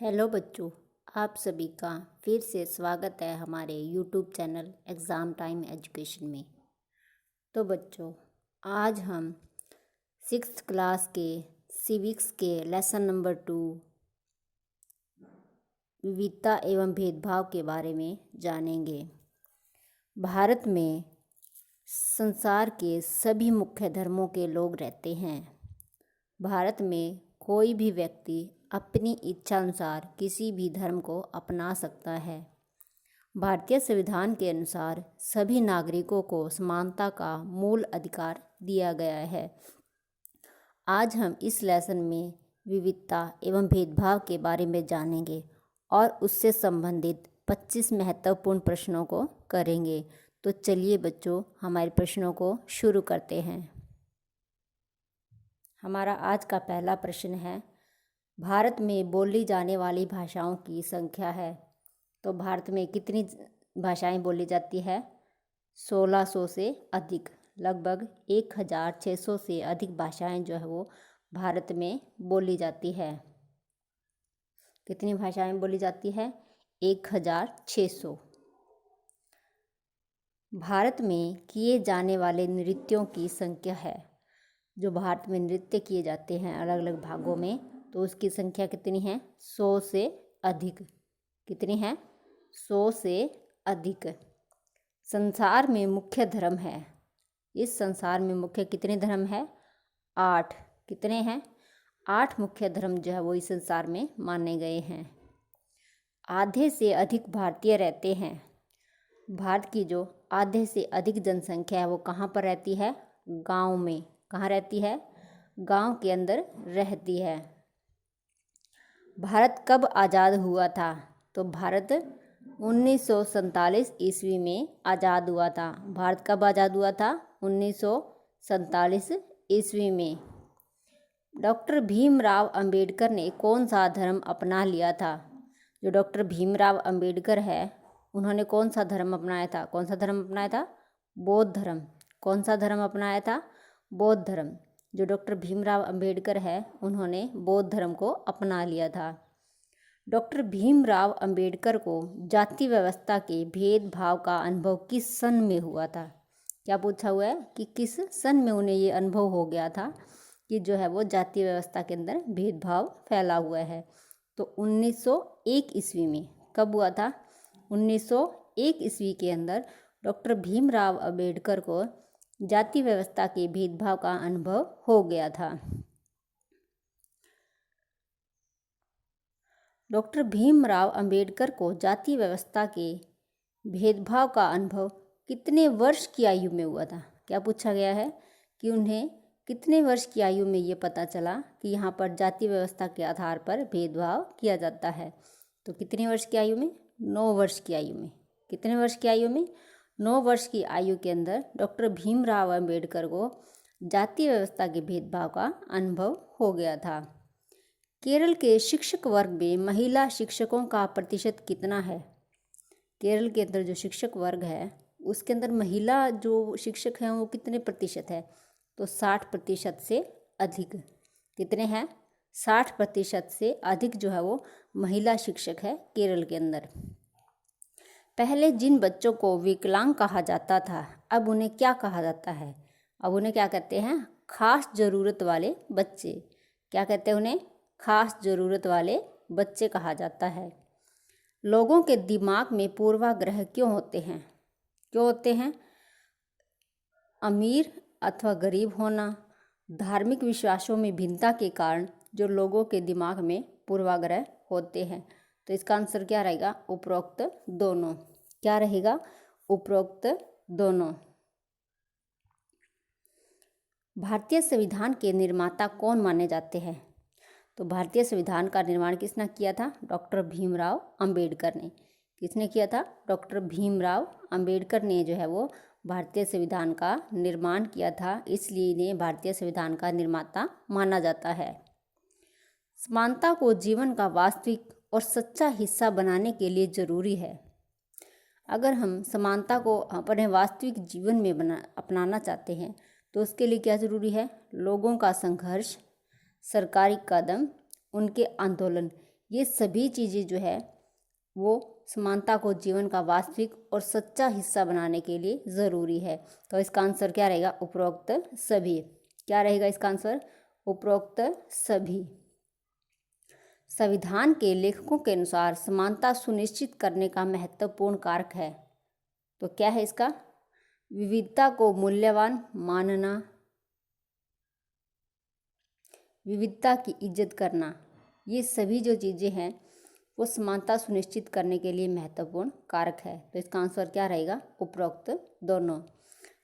Hello बच्चों, आप सभी का फिर से स्वागत है हमारे YouTube channel exam time education में। तो बच्चों, आज हम 6th क्लास के सिविक्स के लेसन नंबर 2 विविधता एवं भेदभाव के बारे में जानेंगे। भारत में संसार के सभी मुख्य धर्मों के लोग रहते हैं। भारत में कोई भी व्यक्ति अपनी इच्छा अनुसार किसी भी धर्म को अपना सकता है। भारतीय संविधान के अनुसार सभी नागरिकों को समानता का मूल अधिकार दिया गया है। आज हम इस लेसन में विविधता एवं भेदभाव के बारे में जानेंगे और उससे संबंधित 25 महत्वपूर्ण प्रश्नों को करेंगे। तो चलिए बच्चों, हमारे प्रश्नों को शुरू करते हैं। हमारा आज का पहला प्रश्न है, भारत में बोली जाने वाली भाषाओं की संख्या है। तो भारत में कितनी भाषाएं बोली जाती है? 1600 से अधिक, लगभग 1600 से अधिक भाषाएं जो है वो भारत में बोली जाती है। कितनी भाषाएं बोली जाती है? 1600। भारत में किए जाने वाले नृत्यों की संख्या है। जो भारत में नृत्य किए जाते हैं अलग अलग भागों में, तो उसकी संख्या कितनी है? 100 से अधिक। कितनी है? 100 से अधिक। संसार में मुख्य धर्म है। इस संसार में मुख्य कितने धर्म है? 8। कितने हैं? 8 मुख्य धर्म जो है वो इस संसार में माने गए हैं। आधे से अधिक भारतीय रहते हैं। भारत की जो आधे से अधिक जनसंख्या है वो कहाँ पर रहती है? गांव में। कहाँ रहती है? गांव के अंदर रहती है। भारत कब आज़ाद हुआ था? तो भारत 1947 ईस्वी में आज़ाद हुआ था। भारत कब आज़ाद हुआ था? 1947 ईस्वी में। डॉक्टर भीमराव अंबेडकर ने कौन सा धर्म अपना लिया था? जो डॉक्टर भीमराव अंबेडकर है, उन्होंने कौन सा धर्म अपनाया था? कौन सा धर्म अपनाया था? बौद्ध धर्म। कौन सा धर्म अपनाया था? बौद्ध धर्म। जो डॉक्टर भीमराव अंबेडकर है, उन्होंने बौद्ध धर्म को अपना लिया था। डॉक्टर भीमराव अंबेडकर को जाति व्यवस्था के भेदभाव का अनुभव किस सन में हुआ था? क्या पूछा हुआ है कि किस सन में उन्हें ये अनुभव हो गया था कि जो है वो जाति व्यवस्था के अंदर भेदभाव फैला हुआ है? तो 1901 ईस्वी में। कब हुआ था? 1901 ईस्वी के अंदर डॉक्टर भीमराव अंबेडकर को जाति व्यवस्था के भेदभाव का अनुभव हो गया था। डॉक्टर भीमराव अंबेडकर को जाति व्यवस्था के भेदभाव का अनुभव कितने वर्ष की आयु में हुआ था? क्या पूछा गया है कि उन्हें कितने वर्ष की आयु में ये पता चला कि यहाँ पर जाति व्यवस्था के आधार पर भेदभाव किया जाता है? तो कितने वर्ष की आयु में? 9 वर्ष की आयु में। कितने वर्ष की आयु में? 9 वर्ष की आयु के अंदर डॉक्टर भीमराव अंबेडकर को जाति व्यवस्था के भेदभाव का अनुभव हो गया था। केरल के शिक्षक वर्ग में महिला शिक्षकों का प्रतिशत कितना है? केरल के अंदर जो शिक्षक वर्ग है उसके अंदर महिला जो शिक्षक हैं वो कितने प्रतिशत है? तो 60% से अधिक। कितने हैं? 60% से अधिक जो है वो महिला शिक्षक है केरल के अंदर। पहले जिन बच्चों को विकलांग कहा जाता था, अब उन्हें क्या कहा जाता है? अब उन्हें क्या कहते हैं? खास ज़रूरत वाले बच्चे। क्या कहते हैं उन्हें? खास ज़रूरत वाले बच्चे कहा जाता है। लोगों के दिमाग में पूर्वाग्रह क्यों होते हैं? क्यों होते हैं? अमीर अथवा गरीब होना, धार्मिक विश्वासों में भिन्नता के कारण जो लोगों के दिमाग में पूर्वाग्रह होते हैं। तो इसका आंसर क्या रहेगा? उपरोक्त दोनों। क्या रहेगा? उपरोक्त दोनों। भारतीय संविधान के निर्माता कौन माने जाते हैं? तो भारतीय संविधान का निर्माण किसने किया था? डॉक्टर भीमराव अंबेडकर ने। किसने किया था? डॉक्टर भीमराव अंबेडकर ने जो है वो भारतीय संविधान का निर्माण किया था, इसलिए इन्हें भारतीय संविधान का निर्माता माना जाता है। समानता को जीवन का वास्तविक और सच्चा हिस्सा बनाने के लिए जरूरी है। अगर हम समानता को अपने वास्तविक जीवन में अपनाना चाहते हैं तो उसके लिए क्या ज़रूरी है? लोगों का संघर्ष, सरकारी कदम, उनके आंदोलन, ये सभी चीज़ें जो है वो समानता को जीवन का वास्तविक और सच्चा हिस्सा बनाने के लिए ज़रूरी है। तो इसका आंसर क्या रहेगा? उपरोक्त सभी। क्या रहेगा इसका आंसर? उपरोक्त सभी। संविधान के लेखकों के अनुसार समानता सुनिश्चित करने का महत्वपूर्ण कारक है। तो क्या है इसका? विविधता को मूल्यवान मानना, विविधता की इज्जत करना, ये सभी जो चीज़ें हैं वो समानता सुनिश्चित करने के लिए महत्वपूर्ण कारक है। तो इसका आंसर क्या रहेगा? उपरोक्त दोनों।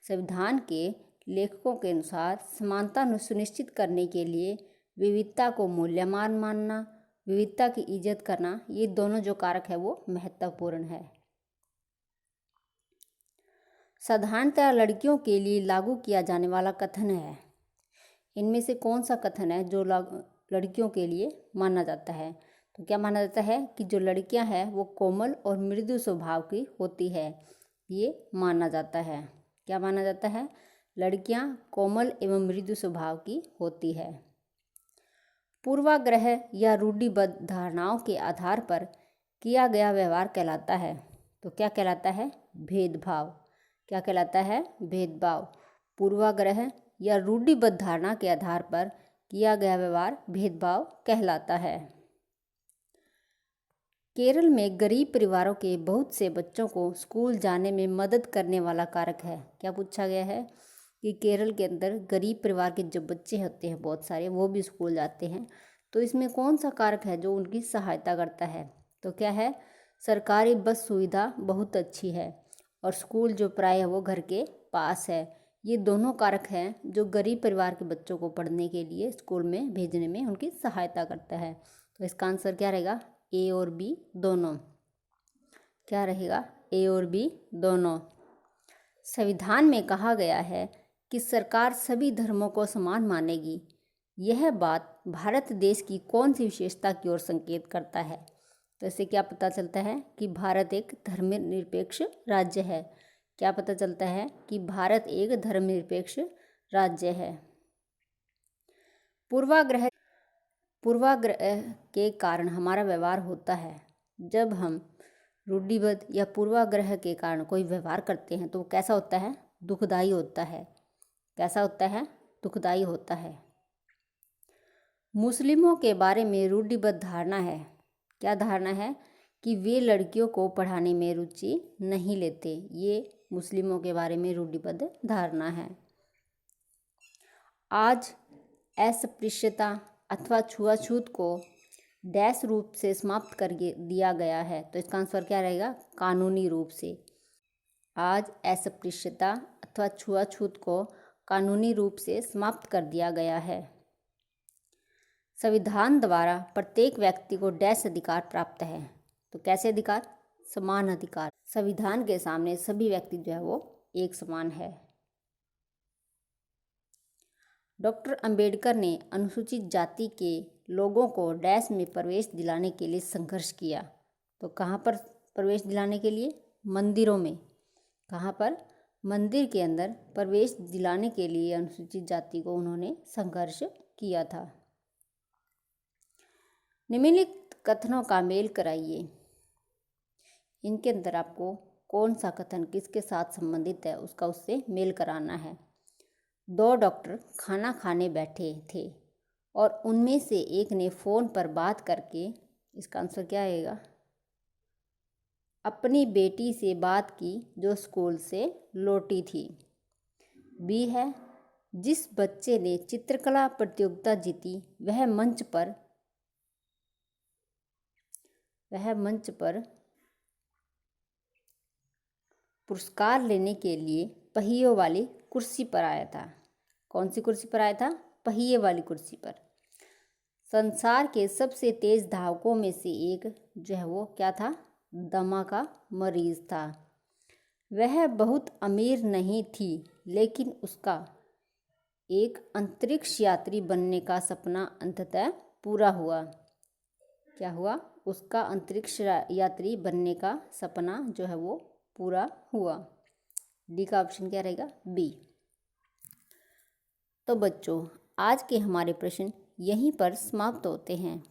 संविधान के लेखकों के अनुसार समानता सुनिश्चित करने के लिए विविधता को मूल्यवान मानना, विविधता की इज्जत करना, ये दोनों जो कारक है वो महत्वपूर्ण है। साधारणतः लड़कियों के लिए लागू किया जाने वाला कथन है, इनमें से कौन सा कथन है जो लड़कियों के लिए माना जाता है? तो क्या माना जाता है कि जो लड़कियां हैं वो कोमल और मृदु स्वभाव की होती है, ये माना जाता है। क्या माना जाता है? लड़कियां कोमल एवं मृदु स्वभाव की होती है। पूर्वाग्रह या रूढ़िबद्ध धारणाओं के आधार पर किया गया व्यवहार कहलाता है। तो क्या कहलाता है? भेदभाव। क्या कहलाता है? भेदभाव। पूर्वाग्रह या रूढ़िबद्ध धारणा के आधार पर किया गया व्यवहार भेदभाव कहलाता है। केरल में गरीब परिवारों के बहुत से बच्चों को स्कूल जाने में मदद करने वाला कारक है। क्या पूछा गया है कि केरल के अंदर गरीब परिवार के जो बच्चे होते हैं बहुत सारे, वो भी स्कूल जाते हैं, तो इसमें कौन सा कारक है जो उनकी सहायता करता है? तो क्या है? सरकारी बस सुविधा बहुत अच्छी है और स्कूल जो प्राय है वो घर के पास है। ये दोनों कारक हैं जो गरीब परिवार के बच्चों को पढ़ने के लिए स्कूल में भेजने में उनकी सहायता करता है। तो इसका आंसर क्या रहेगा? ए और बी दोनों। क्या रहेगा? ए और बी दोनों। संविधान में कहा गया है कि सरकार सभी धर्मों को समान मानेगी। यह बात भारत देश की कौन सी विशेषता की ओर संकेत करता है? तो इससे क्या पता चलता है कि भारत एक धर्मनिरपेक्ष राज्य है। क्या पता चलता है? कि भारत एक धर्मनिरपेक्ष राज्य है। पूर्वाग्रह के कारण हमारा व्यवहार होता है। जब हम रूढ़िबद्ध या पूर्वाग्रह के कारण कोई व्यवहार करते हैं तो वो कैसा होता है? दुखदायी होता है। कैसा होता है? दुखदायी होता है। मुस्लिमों के बारे में रूढ़िबद्ध धारणा है। क्या धारणा है? कि वे लड़कियों को पढ़ाने में रुचि नहीं लेते। ये मुस्लिमों के बारे में रूढ़िबद्ध धारणा है। आज अस्पृश्यता अथवा छुआछूत को डैश रूप से समाप्त कर दिया गया है। तो इसका आंसर क्या रहेगा? कानूनी रूप से। आज अस्पृश्यता अथवा छुआछूत को कानूनी रूप से समाप्त कर दिया गया है। संविधान द्वारा प्रत्येक व्यक्ति को डैश अधिकार प्राप्त है। तो कैसे अधिकार? समान अधिकार। संविधान के सामने सभी व्यक्ति जो है वो एक समान है। डॉक्टर अंबेडकर ने अनुसूचित जाति के लोगों को डैश में प्रवेश दिलाने के लिए संघर्ष किया। तो कहाँ पर प्रवेश दिलाने के लिए? मंदिरों में। कहाँ पर? मंदिर के अंदर प्रवेश दिलाने के लिए अनुसूचित जाति को उन्होंने संघर्ष किया था। निम्नलिखित कथनों का मेल कराइए। इनके अंदर आपको कौन सा कथन किसके साथ संबंधित है उसका उससे मेल कराना है। दो डॉक्टर खाना खाने बैठे थे और उनमें से एक ने फ़ोन पर बात करके, इसका आंसर क्या आएगा? अपनी बेटी से बात की जो स्कूल से लौटी थी। बी है, जिस बच्चे ने चित्रकला प्रतियोगिता जीती वह मंच पर पुरस्कार लेने के लिए पहियों वाली कुर्सी पर आया था। कौन सी कुर्सी पर आया था? पहिए वाली कुर्सी पर। संसार के सबसे तेज धावकों में से एक जो है वो क्या था? दमा का मरीज था। वह बहुत अमीर नहीं थी लेकिन उसका एक अंतरिक्ष यात्री बनने का सपना अंततः पूरा हुआ। क्या हुआ? उसका अंतरिक्ष यात्री बनने का सपना जो है वो पूरा हुआ। डी का ऑप्शन क्या रहेगा? बी। तो बच्चों, आज के हमारे प्रश्न यहीं पर समाप्त होते हैं।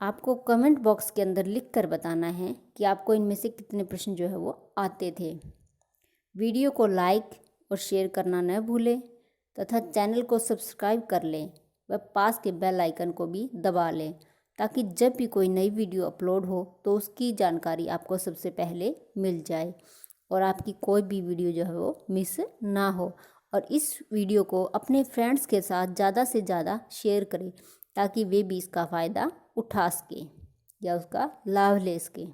आपको कमेंट बॉक्स के अंदर लिख कर बताना है कि आपको इनमें से कितने प्रश्न जो है वो आते थे। वीडियो को लाइक और शेयर करना न भूलें तथा चैनल को सब्सक्राइब कर लें व पास के बेल आइकन को भी दबा लें ताकि जब भी कोई नई वीडियो अपलोड हो तो उसकी जानकारी आपको सबसे पहले मिल जाए और आपकी कोई भी वीडियो जो है वो मिस ना हो। और इस वीडियो को अपने फ्रेंड्स के साथ ज़्यादा से ज़्यादा शेयर करें ताकि वे भी इसका फ़ायदा उठा सकें या उसका लाभ ले सकें।